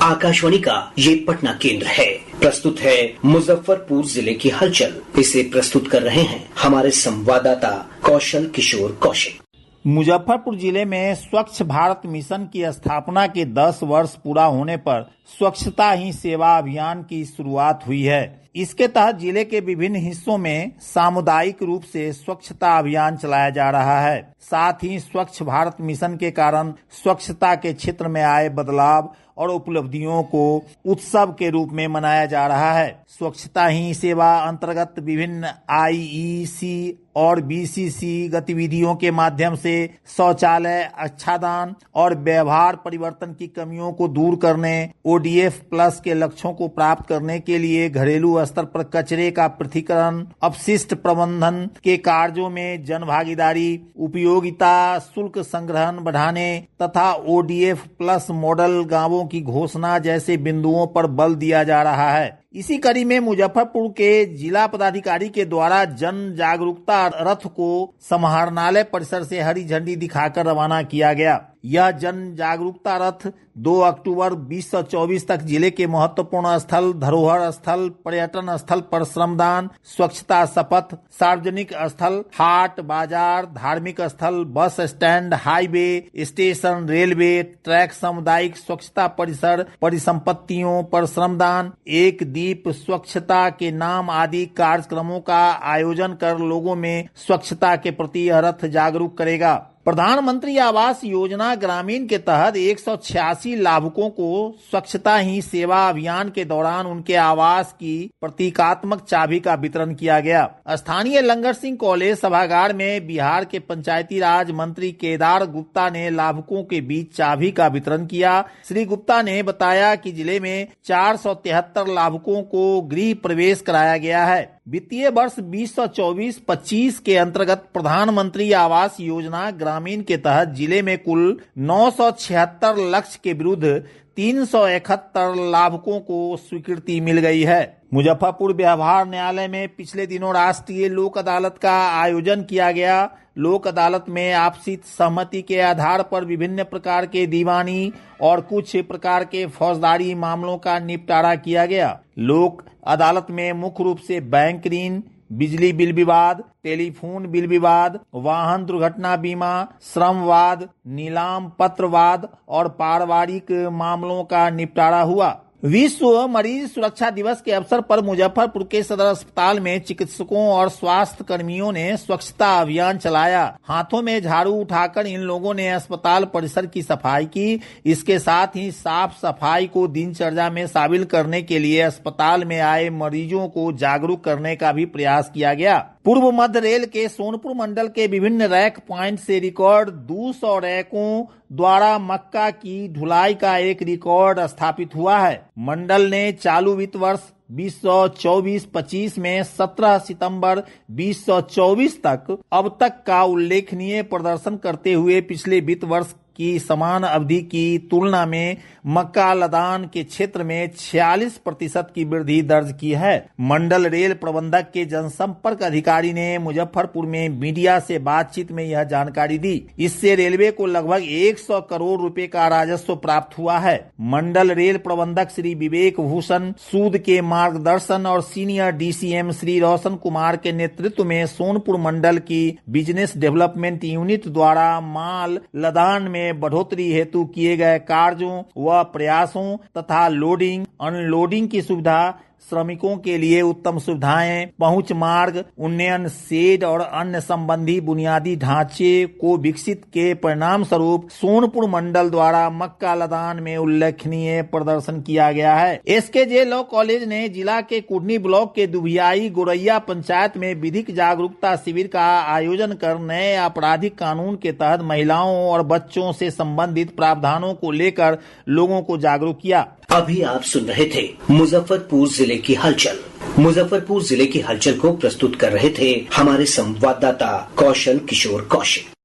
आकाशवाणी का ये पटना केंद्र है। प्रस्तुत है मुजफ्फरपुर जिले की हलचल। इसे प्रस्तुत कर रहे हैं हमारे संवाददाता कौशल किशोर कौशिक। मुजफ्फरपुर जिले में स्वच्छ भारत मिशन की स्थापना के 10 वर्ष पूरा होने पर स्वच्छता ही सेवा अभियान की शुरुआत हुई है। इसके तहत जिले के विभिन्न हिस्सों में सामुदायिक रूप से स्वच्छता अभियान चलाया जा रहा है। साथ ही स्वच्छ भारत मिशन के कारण स्वच्छता के क्षेत्र में आए बदलाव और उपलब्धियों को उत्सव के रूप में मनाया जा रहा है। स्वच्छता ही सेवा अंतर्गत विभिन्न IEC और BCC गतिविधियों के माध्यम से शौचालय, अच्छादान और व्यवहार परिवर्तन की कमियों को दूर करने, ODF प्लस के लक्ष्यों को प्राप्त करने के लिए घरेलू स्तर पर कचरे का पृथक्करण, अपशिष्ट प्रबंधन के कार्यों में जन भागीदारी, उपयोगिता शुल्क संग्रहण बढ़ाने तथा ODF प्लस मॉडल गांवों की घोषणा जैसे बिंदुओं पर बल दिया जा रहा है। इसी कड़ी में मुजफ्फरपुर के जिला पदाधिकारी के द्वारा जन जागरूकता रथ को समाहरणालय परिसर से हरी झंडी दिखाकर रवाना किया गया। यह जन जागरूकता रथ 2 अक्टूबर 2024 तक जिले के महत्वपूर्ण स्थल, धरोहर स्थल, पर्यटन स्थल पर श्रमदान, स्वच्छता शपथ, सार्वजनिक स्थल, हाट बाजार, धार्मिक स्थल, bus stand, highway station, railway track, सामुदायिक स्वच्छता परिसर, परिसंपत्तियों पर श्रमदान, एक दीप स्वच्छता के नाम आदि कार्यक्रमों का आयोजन कर लोगों में स्वच्छता के प्रति यह रथ जागरूक करेगा। प्रधानमंत्री आवास योजना ग्रामीण के तहत 186 लाभुकों को स्वच्छता ही सेवा अभियान के दौरान उनके आवास की प्रतीकात्मक चाबी का वितरण किया गया। स्थानीय लंगर सिंह कॉलेज सभागार में बिहार के पंचायती राज मंत्री केदार गुप्ता ने लाभुकों के बीच चाबी का वितरण किया। श्री गुप्ता ने बताया कि जिले में 473 लाभुकों को गृह प्रवेश कराया गया है। वित्तीय वर्ष 2024-25 के अंतर्गत प्रधानमंत्री आवास योजना ग्रामीण के तहत जिले में कुल 976 लक्ष्य के विरुद्ध 371 लाभुकों को स्वीकृति मिल गई है। मुजफ्फरपुर व्यवहार न्यायालय में पिछले दिनों राष्ट्रीय लोक अदालत का आयोजन किया गया। लोक अदालत में आपसी सहमति के आधार पर विभिन्न प्रकार के दीवानी और कुछ प्रकार के फौजदारी मामलों का निपटारा किया गया। लोक अदालत में मुख्य रूप से बैंक ऋण, बिजली बिल विवाद, टेलीफोन बिल विवाद, वाहन दुर्घटना बीमा, श्रमवाद, नीलाम पत्रवाद और पारिवारिक मामलों का निपटारा हुआ। विश्व मरीज सुरक्षा दिवस के अवसर पर मुजफ्फरपुर के सदर अस्पताल में चिकित्सकों और स्वास्थ्य कर्मियों ने स्वच्छता अभियान चलाया। हाथों में झाड़ू उठाकर इन लोगों ने अस्पताल परिसर की सफाई की। इसके साथ ही साफ सफाई को दिनचर्या में शामिल करने के लिए अस्पताल में आए मरीजों को जागरूक करने का भी प्रयास किया गया। पूर्व मध्य रेल के सोनपुर मंडल के विभिन्न रैक पॉइंट से रिकॉर्ड 200 रैकों द्वारा मक्का की ढुलाई का एक रिकॉर्ड स्थापित हुआ है। मंडल ने चालू वित्त वर्ष 2024-25 में 17 सितंबर 2024 तक अब तक का उल्लेखनीय प्रदर्शन करते हुए पिछले वित्त वर्ष की समान अवधि की तुलना में मक्का लदान के क्षेत्र में 46% की वृद्धि दर्ज की है। मंडल रेल प्रबंधक के जनसंपर्क अधिकारी ने मुजफ्फरपुर में मीडिया से बातचीत में यह जानकारी दी। इससे रेलवे को लगभग 100 करोड़ रुपए का राजस्व प्राप्त हुआ है। मंडल रेल प्रबंधक श्री विवेक भूषण सूद के मार्गदर्शन और सीनियर DCM श्री रोशन कुमार के नेतृत्व में सोनपुर मंडल की बिजनेस डेवलपमेंट यूनिट द्वारा माल लदान में बढ़ोतरी हेतु किए गए कार्यों व प्रयासों तथा लोडिंग अनलोडिंग की सुविधा, श्रमिकों के लिए उत्तम सुविधाएं, पहुंच मार्ग, उन्नयन, शेड और अन्य संबंधी बुनियादी ढांचे को विकसित के परिणाम स्वरूप सोनपुर मंडल द्वारा मक्का लदान में उल्लेखनीय प्रदर्शन किया गया है। SKJ लॉ कॉलेज ने जिला के कुढ़नी ब्लॉक के दुभियाई गोरैया पंचायत में विधिक जागरूकता शिविर का आयोजन कर नए आपराधिक कानून के तहत महिलाओं और बच्चों से संबंधित प्रावधानों को लेकर लोगों को जागरूक किया। अभी आप सुन रहे थे मुजफ्फरपुर जिले की हलचल। मुजफ्फरपुर जिले की हलचल को प्रस्तुत कर रहे थे हमारे संवाददाता कौशल किशोर कौशिक।